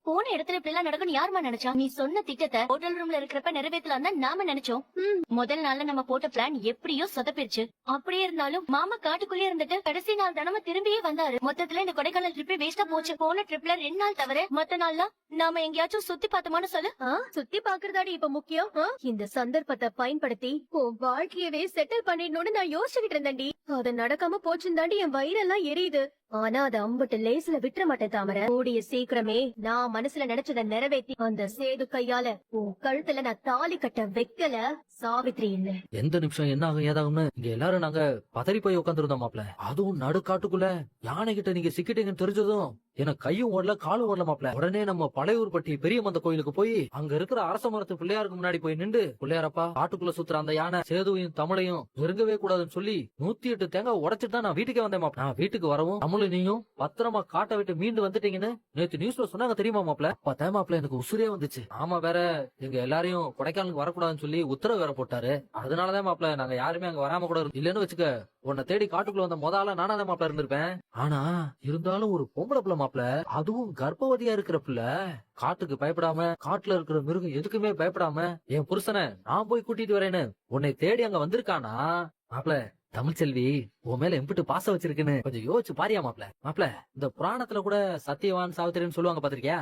போன இடத்துல இப்படி எல்லாம் நடக்கும்னு யாருமா நினைச்சா? நீ சொன்ன திட்டத்தை ஹோட்டல் ரூம்ல இருக்கிறப்ப நிறைவேற்றலாம் தான் நாம நினைச்சோம். முதல் நாள்ல நம்ம போட்ட பிளான் எப்படியோ சொதப்பிருச்சு. அப்படியே இருந்தாலும் மாமா காட்டுக்குள்ளே இருந்துட்டு கடைசி நாள் தானமா திரும்பியே வந்தாரு. மொத்தத்துல இந்த கொடைக்கானல் ட்ரிப்பே வேஸ்டா போச்சு. போன ட்ரிப்ல 2 நாள் தவிர மத்த நாள்லாம் நாம எங்கேயாச்சும் சுத்தி பார்த்தோமான்னு சொல்லு. சுத்தி பாக்குறதாடி இப்ப முக்கியம். இந்த சந்தர்ப்பத்தை பயன்படுத்தி உன் வாழ்க்கையவே செட்டில் பண்ணிடணும்னு நான் யோசிச்சுக்கிட்டு இருந்தேன்டி. அது நடக்காம போச்சுந்தாண்டி என் வயிறெல்லாம் எரியுது. ஆனா அது அம்புட்டு லேசுல விட்டுற மாட்டேன் தாமரை. கூடிய சீக்கிரமே நான் மனசுல நினைச்சதை நிறைவேற்றி அந்த சேது கையால உன் கழுத்துல நான் தாலி கட்ட வைக்கல சாவித்ரி இல்ல. எந்த நிமிஷம் என்ன ஆகும் ஏதாகும்னு இங்க எல்லாரும் நாங்க பதறி போய் உட்காந்துருந்தோம் மாப்ள. அதுவும் நடுக்காட்டுக்குள்ள யானை கிட்ட நீங்க சிக்கிட்டீங்கன்னு தெரிஞ்சதும் எனக்கு கையும் ஓடல காலும் ஓடல மாப்ள. உடனே நம்ம பழையூர்பட்டி பெரிய மந்த கோயிலுக்கு போய் அங்க இருக்கிற அரச மரத்து பிள்ளையாருக்கு முன்னாடி போய் நின்று, பிள்ளையாரப்பா காட்டுக்குள்ள சுத்துற அந்த யானை சேதுவையும் தமிழையும் நெருங்கவே கூடாதுன்னு சொல்லி 108 தேங்காய் உடைச்சிட்டு தான் நான் வீட்டுக்கே வந்தேன் மாப்ள. நான் வீட்டுக்கு வரவும் தமிழ் நீயும் பத்திரமா காட்டை விட்டு மீண்டு வந்துட்டீங்கன்னு நேத்து நியூஸ்ல சொன்னாங்க தெரியுமா மாப்ள. அப்பதான் மாப்ள எனக்கு உசுரே வந்துச்சு. ஆமா வேற எங்க எல்லாரையும் கொடைக்கானலுக்கு வரக்கூடாதுன்னு சொல்லி உத்தரவு வேற போட்டாரு. அதனாலதான் மாப்ள நாங்க யாருமே அங்க வராம கூட இல்லன்னு வச்சுக்க. உன்னை தேடி காட்டுக்குள்ள வந்த முதல்ல நானாதான் மாப்ள இருந்திருப்பேன். ஆனா இருந்தாலும் ஒரு பொம்பளை பிள்ளை மாப்ள, அதுவும் கர்ப்பவதியா இருக்கிற பிள்ளை, காட்டுக்கு பயப்படாம காட்டுல இருக்கிற மிருகம் எதுக்குமே பயப்படாம என் புருஷனை நான் போய் கூட்டிட்டு வரேன்னு உன்னை தேடி அங்க வந்திருக்கானா மாப்ள. தமிழ்ச்செல்வி உன் மேல எம்பிட்டு பாசம் வச்சிருக்குன்னு கொஞ்சம் யோசிச்சு பாரியா மாப்ள. மாப்ள இந்த புராணத்துல கூட சத்தியவான் சாவித்திரின்னு சொல்லுவாங்க பாத்திருக்கியா?